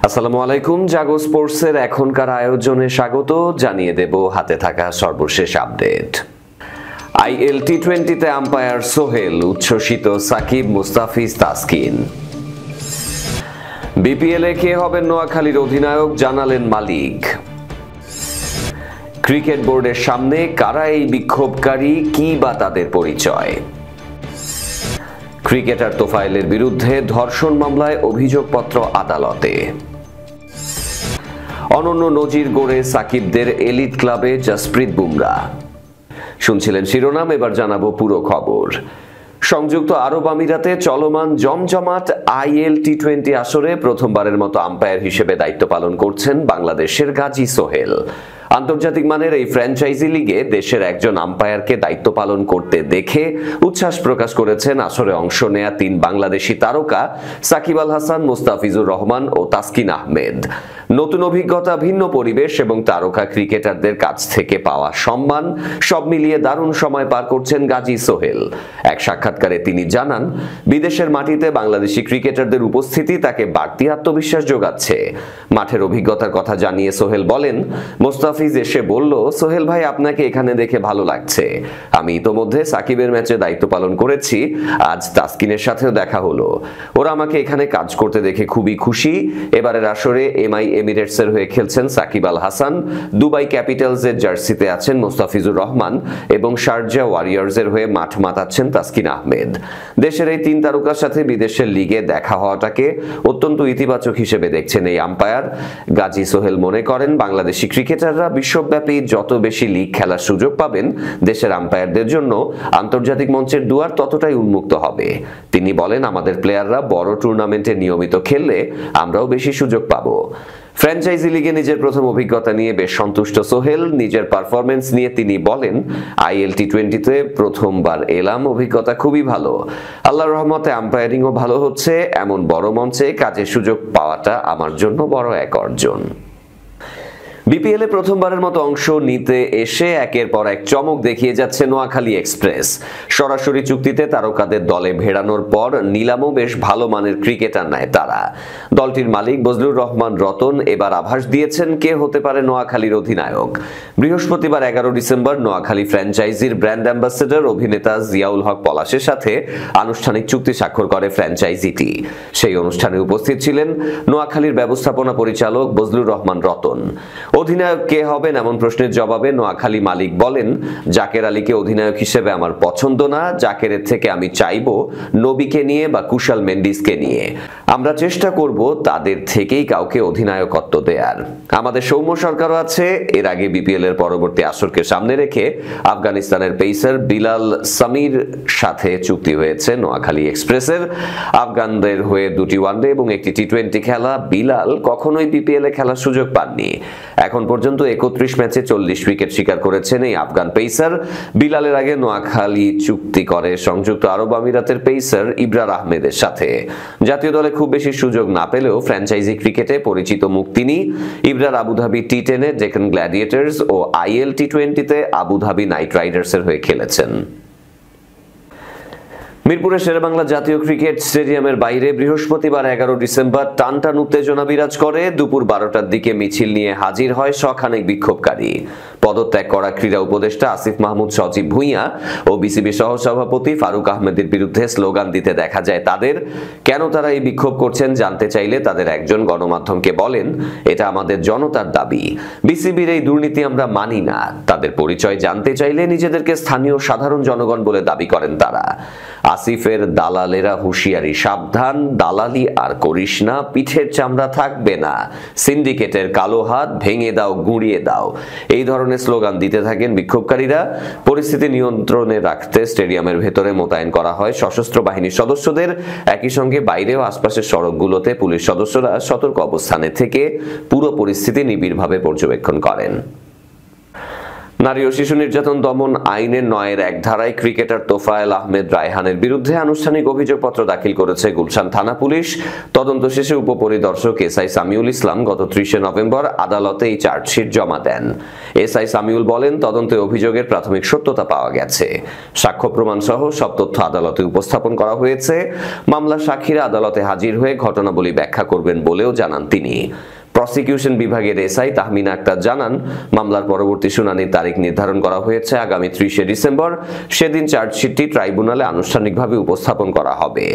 আসসালামু আলাইকুম। জাগো স্পোর্টসের এখনকার আয়োজনে স্বাগত জানিয়ে দেব হাতে থাকা সর্বশেষ আপডেট। আইএল টি-20তে আম্পায়ার সোহেল, উচ্ছ্বসিত সাকিব, মুস্তাফিজ, তাসকিন। বিপিএলে কে হবেন নোয়াখালীর অধিনায়ক, জানালেন মালিক। ক্রিকেট বোর্ডের সামনে কারা এই বিক্ষোভকারী, কি বা তাদের পরিচয়। ক্রিকেটার তোফায়েলের বিরুদ্ধে ধর্ষণ মামলায় অভিযোগপত্র আদালতে। অনন্য নজির গড়ে সাকিবদের এলিট ক্লাবে জসপ্রীত বুমরা। শুনছিলেন শিরোনাম, এবার জানাবো পুরো খবর। সংযুক্ত আরব আমিরাতে চলমান জমজমাট আইএল টি-20 আসরে প্রথমবারের মতো আম্পায়ার হিসেবে দায়িত্ব পালন করছেন বাংলাদেশের গাজী সোহেল। আন্তর্জাতিক মানের এই ফ্র্যাঞ্চাইজি লিগে দেশের একজন আম্পায়ারকে দায়িত্ব পালন করতে দেখে উচ্ছ্বাস প্রকাশ করেছেন আসরে অংশ নেয়া 3 বাংলাদেশি তারকা সাকিব আল হাসান, মুস্তাফিজুর রহমান ও তাসকিন আহমেদ। নতুন অভিজ্ঞতা, ভিন্ন পরিবেশ এবং তারকা ক্রিকেটারদের কাছ থেকে পাওয়া সম্মান সব মিলিয়ে দারুণ সময় পার করছেন গাজী সোহেল। এক সাক্ষাৎকারে তিনি জানান, বিদেশের মাটিতে বাংলাদেশি ক্রিকেটারদের উপস্থিতি তাকে বাড়তি আত্মবিশ্বাস যোগাচ্ছে। মাঠের অভিজ্ঞতার কথা জানিয়ে সোহেল বলেন, মুস্তাফিজ এসে বলল, সোহেল ভাই আপনাকে এখানে দেখে ভালো লাগছে। আমি ইতোমধ্যে সাকিবের ম্যাচে দায়িত্ব পালন করেছি, আজ তাসকিনের সাথেও দেখা হলো। ওরা আমাকে এখানে কাজ করতে দেখে খুবই খুশি। এবারের আসরে এমআই এমিরেটসের হয়ে খেলছেন সাকিব আল হাসান, দুবাই ক্যাপিটালসের জার্সিতে আছেন মুস্তাফিজুর রহমান এবং শারজা ওয়ারিয়র্সের হয়ে মাঠ মাতাচ্ছেন তাসকিন আহমেদ। দেশের এই 3 তারকার সাথে বিদেশের লিগে দেখা হওয়াটাকে অত্যন্ত ইতিবাচক হিসেবে দেখছেন এই আম্পায়ার। গাজী সোহেল মনে করেন, বাংলাদেশি ক্রিকেটাররা বিশ্বব্যাপী যত বেশি লিগ খেলার সুযোগ পাবেন, দেশের আম্পায়ারদের জন্য আন্তর্জাতিক মঞ্চের দুয়ার ততটাই উন্মুক্ত হবে। তিনি বলেন, আমাদের প্লেয়াররা বড় টুর্নামেন্টে নিয়মিত খেললে আমরাও বেশি সুযোগ পাবো। ফ্র্যাঞ্চাইজি লিগে নিজের প্রথম অভিজ্ঞতা নিয়ে বেশ সন্তুষ্ট সোহেল। নিজের পারফরমেন্স নিয়ে তিনি বলেন, আইএল টি-20তে প্রথমবার এলাম, অভিজ্ঞতা খুবই ভালো। আল্লাহর রহমতে আম্পায়ারিংও ভালো হচ্ছে। এমন বড় মঞ্চে কাজের সুযোগ পাওয়াটা আমার জন্য বড় এক অর্জন। বিপিএলে প্রথমবারের মতো অংশ নিতে এসে একের পর এক চমক দেখিয়ে যাচ্ছে নোয়াখালী এক্সপ্রেস। সরাসরি চুক্তিতে তারকাদের দলে ভেড়ানোর পর নিলামও বেশ ভালো মানের ক্রিকেটার নেয় তারা। দলটির মালিক বজলুর রহমান রতন এবার আভাস দিয়েছেন কে হতে পারে নোয়াখালীর অধিনায়ক। বৃহস্পতিবার 11 ডিসেম্বর নোয়াখালী ফ্র্যাঞ্চাইজির ব্র্যান্ড অ্যাম্বাসেডর অভিনেতা জিয়াউল হক পলাশের সাথে আনুষ্ঠানিক চুক্তি স্বাক্ষর করে ফ্র্যাঞ্চাইজিটি। সেই অনুষ্ঠানে উপস্থিত ছিলেন নোয়াখালীর ব্যবস্থাপনা পরিচালক বজলুর রহমান রতন। অধিনায়ক কে হবেন এমন প্রশ্নের জবাবে নোয়াখালী মালিক বলেন, জাকের আলীকে অধিনায়ক হিসেবে আমার পছন্দ না। জাকেরের থেকে আমি চাইবো নবীকে নিয়ে বা কুশাল মেন্ডিসকে নিয়ে। আমরা চেষ্টা করব তাদের থেকেই কাউকে অধিনায়কত্ব দেয়ার। আমাদের সৌম্য সরকারও আছে। এর আগে বিপিএল এর পরবর্তী আসরকে সামনে রেখে আফগানিস্তানের পেসার বিলাল সামির সাথে চুক্তি হয়েছে নোয়াখালী এক্সপ্রেসের। আফগানদের হয়ে 2টি ওয়ানডে এবং 1টি টি-20 খেলা বিলাল কখনোই বিপিএল এ খেলার সুযোগ পাননি। এখন পর্যন্ত 31 ম্যাচে 40 উইকেট শিকার করেছেন এই আফগান পেসার। বিলালের আগে নোয়াখালী চুক্তি করে সংযুক্ত আরব আমিরাতের পেসার ইবরার আহমেদের সাথে। জাতীয় দলে খুব বেশি সুযোগ না পেলেও ফ্র্যাঞ্চাইজি ক্রিকেটে পরিচিত মুখ তিনি। ইবরার আবুধাবি টি-10-এ ডেকান গ্ল্যাডিয়েটর্স ও আইএল টি-20তে আবুধাবি নাইট রাইডার্সের হয়ে খেলেছেন। মিরপুরের শেরেবাংলা জাতীয় ক্রিকেট স্টেডিয়ামের বাইরে বৃহস্পতিবার 11 ডিসেম্বর টানটান উত্তেজনা বিরাজ করে। দুপুর 12টার দিকে মিছিল নিয়ে হাজির হয় শখানেক বিক্ষোভকারী। পদত্যাগ করা ক্রীড়া উপদেষ্টা আসিফ মাহমুদ সজীব ভুঁইয়া ও বিসিবি সহসভাপতি ফারুক আহমেদের বিরুদ্ধে স্লোগান দিতে দেখা যায় তাদের। কেন তারা এই বিক্ষোভ করছেন জানতে চাইলে তাদের একজন গণমাধ্যমকে বলেন, এটা আমাদের জনতার দাবি। বিসিবির এই দুর্নীতি আমরা মানি না। তাদের পরিচয় জানতে চাইলে নিজেদেরকে স্থানীয় সাধারণ জনগণ বলে দাবি করেন তারা। আসিফের দালালেরা হুঁশিয়ারি, সাবধান, দালালি আর করিস না, পিঠের চামড়া থাকবে না, সিন্ডিকেটের কালো হাত ভেঙে দাও, গুঁড়িয়ে দাও, এই ধরনের স্লোগান দিতে থাকেন বিক্ষোভকারীরা। পরিস্থিতি নিয়ন্ত্রণে রাখতে স্টেডিয়ামের ভেতরে মোতায়েন করা হয় সশস্ত্র বাহিনীর সদস্যদের। একই সঙ্গে বাইরেও আশপাশের সড়কগুলোতে পুলিশ সদস্যরা সতর্ক অবস্থানে থেকে পুরো পরিস্থিতি নিবিড়ভাবে পর্যবেক্ষণ করেন। নারী ও শিশু নির্যাতন দমন আইনের ৯-এর ১ ধারায় ক্রিকেটার তোফায়েল আহমেদ রায়হানের বিরুদ্ধে আনুষ্ঠানিক অভিযোগপত্র দাখিল করেছে গুলশান থানা পুলিশ। তদন্ত শেষে উপপরিদর্শক এসআই সামিউল ইসলাম গত ৩০ নভেম্বর আদালতে এই চার্জশিট জমা দেন। এসআই সামিউল বলেন, তদন্তে অভিযোগের প্রাথমিক সত্যতা পাওয়া গেছে। সাক্ষ্য প্রমাণ সহ সব তথ্য আদালতে উপস্থাপন করা হয়েছে। মামলার সাক্ষীরা আদালতে হাজির হয়ে ঘটনাবলী ব্যাখ্যা করবেন বলেও জানান তিনি। প্রসিকিউশন বিভাগের এসআই তাহমিনা আক্তার জানান, মামলার পরবর্তী শুনানির তারিখ নির্ধারণ করা হয়েছে আগামী ৩০ ডিসেম্বর। সেদিন চার্জশিটটি ট্রাইব্যুনালে আনুষ্ঠানিকভাবে উপস্থাপন করা হবে।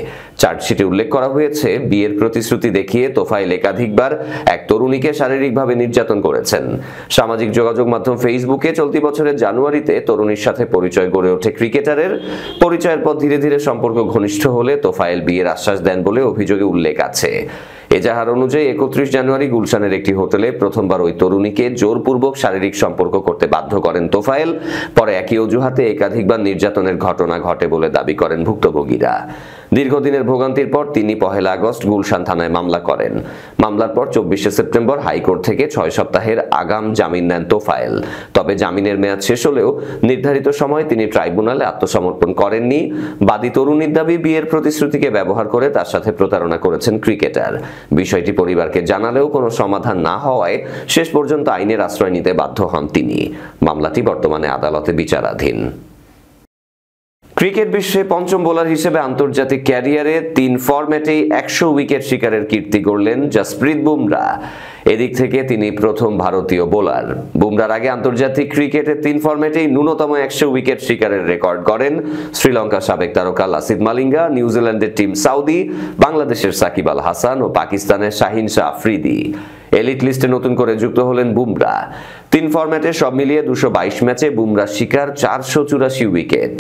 চার্জশিটে উল্লেখ করা হয়েছে, বিয়ের প্রতিশ্রুতি দেখিয়ে তোফায়েল একাধিকবার এক তরুণীকে শারীরিকভাবে নির্যাতন করেছেন। সামাজিক যোগাযোগ মাধ্যম ফেসবুকে চলতি বছরের জানুয়ারিতে তরুণীর সাথে পরিচয় গড়ে ওঠে ক্রিকেটারের। পরিচয়ের পর ধীরে ধীরে সম্পর্ক ঘনিষ্ঠ হলে তোফায়েল বিয়ের আশ্বাস দেন বলে অভিযোগে উল্লেখ আছে। এজাহার অনুযায়ী ৩১ জানুয়ারি গুলশানের একটি হোটেলে প্রথমবার ওই তরুণীকে জোরপূর্বক শারীরিক সম্পর্ক করতে বাধ্য করেন তোফায়েল। পরে একই অজুহাতে একাধিকবার নির্যাতনের ঘটনা ঘটে বলে দাবি করেন ভুক্তভোগীরা। দীর্ঘদিনের ভোগান্তির পর তিনি ১ আগস্ট গুলশান থানায় মামলা করেন। মামলার পর ২৪ সেপ্টেম্বর হাইকোর্ট থেকে ৬ সপ্তাহের আগাম জামিন নেন তোফায়েল। তবে জামিনের মেয়াদ শেষ হলেও নির্ধারিত সময় তিনি ট্রাইব্যুনালে আত্মসমর্পণ করেননি। বাদী তরুণীর দাবি, বিয়ের প্রতিশ্রুতিকে ব্যবহার করে তার সাথে প্রতারণা করেছেন ক্রিকেটার। বিষয়টি পরিবারকে জানালেও কোনো সমাধান না হওয়ায় শেষ পর্যন্ত আইনের আশ্রয় নিতে বাধ্য হন তিনি। মামলাটি বর্তমানে আদালতে বিচারাধীন। ক্রিকেট বিশ্বে পঞ্চম বোলার হিসেবে আন্তর্জাতিক ক্যারিয়ারে ৩ ফরম্যাটেই ১০০ উইকেট শিকারের কীর্তি গড়লেন জসপ্রীত বুমরা। এদিক থেকে তিনি প্রথম ভারতীয় বোলার। বুমরার আগে আন্তর্জাতিক ক্রিকেটে ৩ ফরম্যাটেই ন্যূনতম ১০০ উইকেট শিকারের রেকর্ড গড়েন শ্রীলঙ্কার সাবেক তারকা লাসিথ মালিঙ্গা, নিউজিল্যান্ডের টিম সাউদি, বাংলাদেশের সাকিব আল হাসান ও পাকিস্তানের শাহিন শাহ আফ্রিদি। এলিট লিস্টে নতুন করে যুক্ত হলেন বুমরা। ৩ ফরম্যাটে সব মিলিয়ে ২২২ ম্যাচে বুমরা শিকার ৪৮৪ উইকেট।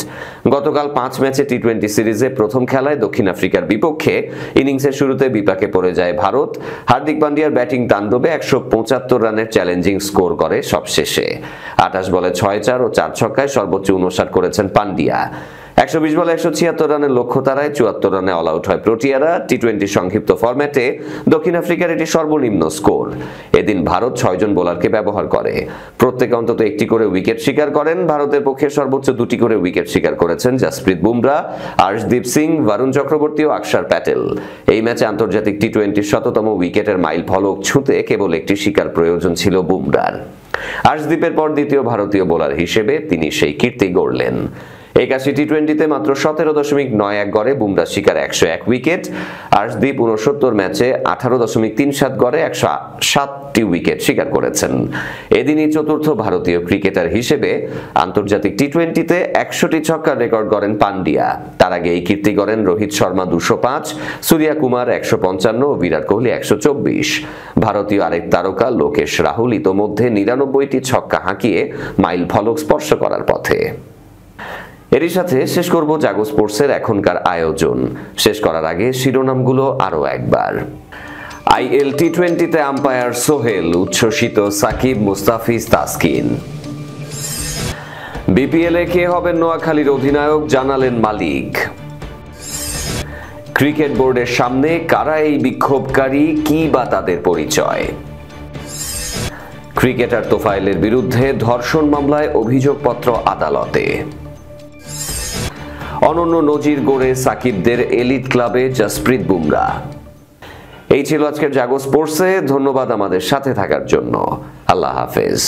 গতকাল ৫ ম্যাচে টি-২০ সিরিজে প্রথম খেলায় দক্ষিণ আফ্রিকার বিপক্ষে ইনিংসের শুরুতে বিপাকে পড়ে যায় ভারত। হার্দিক পান্ডিয়ার ব্যাটিং তাণ্ডবে ১৭৫ রানের চ্যালেঞ্জিং স্কোর করে সবশেষে। ২৮ বলে ৬-৪ ও ৪ ছক্কায় সর্বোচ্চ ৫৯ করেছেন পান্ডিয়া। ১২০ বলে ১৭৬ রানের লক্ষ্য তারায় ৭৪ রানে অল আউট হয় প্রোটিয়ারা। টি-২০ সংক্ষিপ্ত ফরম্যাটে দক্ষিণ আফ্রিকার এটি সর্বনিম্ন স্কোর। এদিন ভারত ৬ জন বোলারকে ব্যবহার করে। প্রত্যেকে অন্তত একটি করে উইকেট শিকার করেন। ভারতের পক্ষে সর্বোচ্চ ২টি করে উইকেট শিকার করেছেন জসপ্রীত বুমরা, আর্শদীপ সিং, বরুণ চক্রবর্তী ও অক্ষর প্যাটেল। এই ম্যাচে আন্তর্জাতিক টি-২০ শততম উইকেটের মাইল ফলক ছুঁতে কেবল একটি শিকার প্রয়োজন ছিল বুমরার। আর্শদীপের পর দ্বিতীয় ভারতীয় বোলার হিসেবে তিনি সেই কীর্তি গড়লেন। ৮১ টি-২০-তে মাত্র ১৭.৯১ গড়ে বুমরা শিকার ১০১ উইকেট। আর্শদীপ ৬৯ ম্যাচে ১৮.৩৭ গড়ে ১০৭টি উইকেট শিকার করেছেন। এদিনই চতুর্থ ভারতীয় ক্রিকেটার হিসেবে আন্তর্জাতিক টি-২০-তে ১০০টি ছক্কার রেকর্ড গড়েন পান্ডিয়া। তার আগে এই কীর্তি গড়েন রোহিত শর্মা ২০৫, সূর্যা কুমার ১৫৫ ও বিরাট কোহলি ১২৪। ভারতীয় আরেক তারকা লোকেশ রাহুল ইতোমধ্যে ৯৯টি ছক্কা হাঁকিয়ে মাইল ফলক স্পর্শ করার পথে। এরই সাথে শেষ করব জাগো স্পোর্টসের এখনকার আয়োজন। শেষ করার আগে শিরোনামগুলো আরো একবার। আইএল টি-২০-তে আম্পায়ার সোহেল, উচ্ছ্বসিত সাকিব, মুস্তাফিজ, তাসকিন। বিপিএলে কে হবেন নোয়াখালীর অধিনায়ক, জানালেন মালিক। ক্রিকেট বোর্ডের সামনে কারা এই বিক্ষোভকারী, কি বা তাদের পরিচয়। ক্রিকেটার তোফায়েলের বিরুদ্ধে ধর্ষণ মামলায় অভিযোগপত্র আদালতে। অনন্য নজির গড়ে সাকিবদের এলিট ক্লাবে জসপ্রীত বুমরা। এই ছিল আজকের জাগো স্পোর্টসে। ধন্যবাদ আমাদের সাথে থাকার জন্য। আল্লাহ হাফেজ।